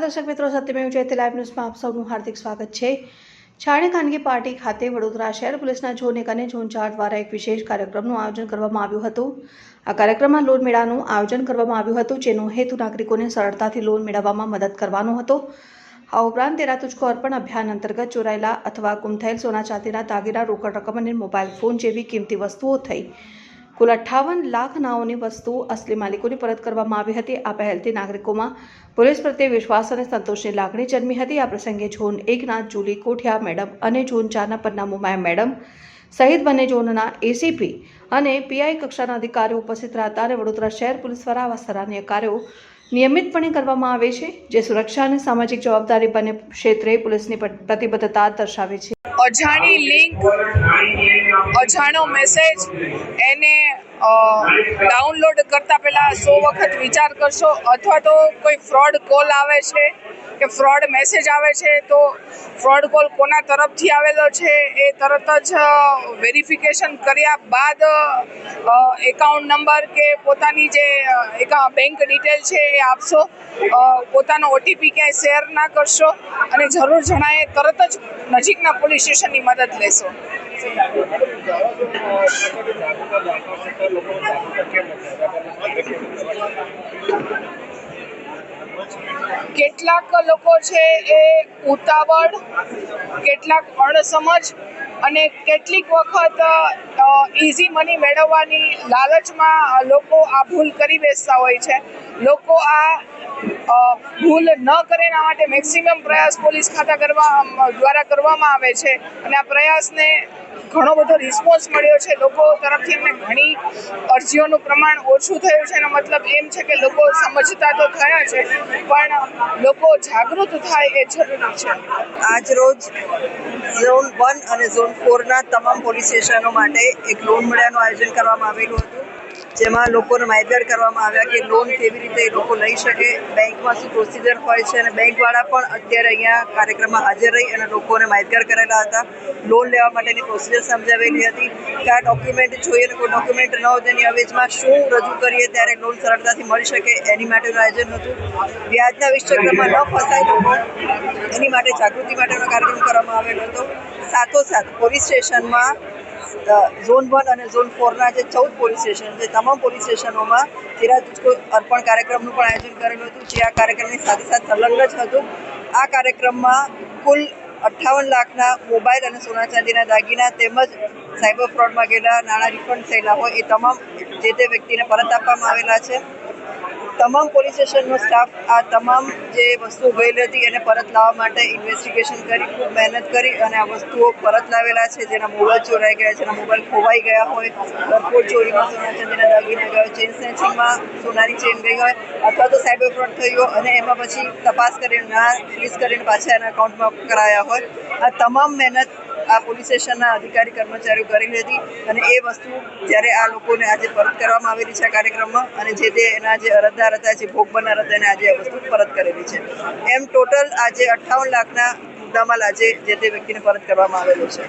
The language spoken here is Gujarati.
દર્શક મિત્રો, સત્યમેવ જયતે લાઈવ ન્યૂઝમાં આપ સૌનું હાર્દિક સ્વાગત છે। છાણી ખાનગી પાર્ટી ખાતે વડોદરા શહેર પોલીસના ઝોન 1 અને ઝોન 4 દ્વારા એક વિશેષ કાર્યક્રમનું આયોજન કરવામાં આવ્યું હતું। આ કાર્યક્રમમાં લોન મેળાનું આયોજન કરવામાં આવ્યું હતું, જેનો હેતુ નાગરિકોને સરળતાથી લોન મેળવવામાં મદદ કરવાનો હતો। આ ઉપરાંત તેરા તુझको અર્પણ અભિયાન અંતર્ગત ચોરાયેલા અથવા ગુમ થયેલ સોના ચાંદીના દાગીના, રોકડ રકમ અને મોબાઈલ ફોન જેવી કિંમતી વસ્તુઓ થઈ કુલ 58 લાખ નાઓની વસ્તુ અસલી માલિકોને પરત કરવામાં આવી હતી। આ પહેલથી નાગરિકોમાં પોલીસ પ્રત્યે વિશ્વાસ અને સંતોષની લાગણી જન્મી હતી। આ પ્રસંગે ઝોન 1ના જુલી કોઠિયા મેડમ અને ઝોન 4ના પન્ના મુમાયા મેડમ સહિત બંને ઝોનના એસીપી અને પીઆઈ કક્ષાના અધિકારીઓ ઉપસ્થિત રહ્યા હતા અને વડોદરા શહેર પોલીસ દ્વારા આવા સરાહનીય કાર્યો નિયમિતપણે કરવામાં આવે છે, જે સુરક્ષા અને સામાજિક જવાબદારી બંને ક્ષેત્રે પોલીસની પ્રતિબદ્ધતા દર્શાવે છે। અજાણી લિંક, અજાણો મેસેજ એને ડાઉનલોડ કરતા પહેલા 100 વખત વિચાર કરશો, અથવા તો કોઈ ફ્રોડ કોલ આવે છે કે ફ્રોડ મેસેજ આવે છે તો ફ્રોડ કોલ કોના તરફથી આવેલો છે એ તરત જ વેરિફિકેશન કર્યા બાદ એકાઉન્ટ નંબર કે પોતાની જે બેંક ડિટેલ છે એ આપશો। પોતાનો ઓટીપી ક્યાંય શેર ના કરશો અને જરૂર જણાય તરત જ નજીકના પોલીસ સ્ટેશનની મદદ લેશો। કેટલાક લોકો છે એ ઉતાવળ, કેટલાક અણસમજ અને કેટલીક વખત ઇઝી મની મેળવવાની લાલચમાં લોકો આ ભૂલ કરી બેસતા હોય છે। લોકો આ ભૂલ ન કરે એના માટે મેક્સિમમ પ્રયાસ પોલીસ ખાતા દ્વારા કરવામાં આવે છે અને આ પ્રયાસને ઘણો બધો રિસ્પોન્સ મળ્યો છે। લોકો તરફથી એમને ઘણી અરજીઓનું પ્રમાણ ઓછું થયું છે। એનો મતલબ એમ છે કે લોકો સમજતા તો થયા છે, પણ લોકો જાગૃત થાય એ જરૂરી છે। આજ રોજ ઝોન 1 અને ઝોન 4ના તમામ પોલીસ સ્ટેશનો માટે એક લોન મેળાનું આયોજન કરવામાં આવેલું હતું, જેમાં લોકોને માહિતગાર કરવામાં આવ્યા કે લોન કેવી રીતે એ લોકો લઈ શકે, બેંકમાં શું પ્રોસિજર હોય છે, અને બેંકવાળા પણ અત્યારે અહીંયા કાર્યક્રમમાં હાજર રહી અને લોકોને માહિતગાર કરેલા હતા। લોન લેવા માટેની પ્રોસિજર સમજાવેલી હતી કે આ ડોક્યુમેન્ટ જોઈએ ને કોઈ ડોક્યુમેન્ટ ન હોય તેની અવેજમાં શું રજૂ કરીએ ત્યારે લોન સરળતાથી મળી શકે એની માટેનું આયોજન હતું। વ્યાજના વિષચક્રમાં ન ફસાય લોકો એની માટે જાગૃતિ માટેનો કાર્યક્રમ કરવામાં આવેલો હતો। સાથોસાથ પોલીસ સ્ટેશનમાં ઝોન 1 અને ઝોન 4ના જે 14 પોલીસ સ્ટેશન છે, તમામ પોલીસ સ્ટેશનોમાં તેરા તુझको અર્પણ કાર્યક્રમનું પણ આયોજન કરેલું હતું, જે આ કાર્યક્રમની સાથે સાથે સંલગ્ન જ હતું। આ કાર્યક્રમમાં કુલ 58 લાખના મોબાઈલ અને સોના ચાંદીના દાગીના તેમજ સાયબર ફ્રોડમાં ગયેલા નાણાં રિફંડ થયેલા હોય એ તમામ જે તે વ્યક્તિને પરત આપવામાં આવેલા છે। તમામ પોલીસ સ્ટેશનનો સ્ટાફ આ તમામ જે વસ્તુઓ ગયેલી હતી એને પરત લાવવા માટે ઇન્વેસ્ટિગેશન કરી ખૂબ મહેનત કરી અને આ વસ્તુઓ પરત લાવેલા છે। જેના મોબાઈલ ચોરાઈ ગયા, જેના મોબાઈલ ખોવાઈ ગયા હોય, એરપોર્ટ ચોરીમાં સોના ચાંદીના દાગીના ગયા, ચેન સ્નેચિંગમાં સોનાની ચેન ગઈ હોય, અથવા તો સાયબર ફ્રોડ થયો અને એમાં પછી તપાસ કરીને નાણાં ફ્રીઝ કરીને પાછા એના એકાઉન્ટમાં કરાયા હોય, આ તમામ મહેનત આ પોલીસ સ્ટેશનના અધિકારી કર્મચારીઓ કરેલી હતી અને એ વસ્તુ જ્યારે આ લોકોને આજે પરત કરવામાં આવેલી છે આ કાર્યક્રમમાં, અને જે તે એના જે અરજદાર હતા, જે ભોગ બનનાર હતા, એને આજે આ વસ્તુ પરત કરેલી છે। એમ ટોટલ આજે 58 લાખના મુદ્દામાલ આજે જે તે વ્યક્તિને પરત કરવામાં આવેલો છે।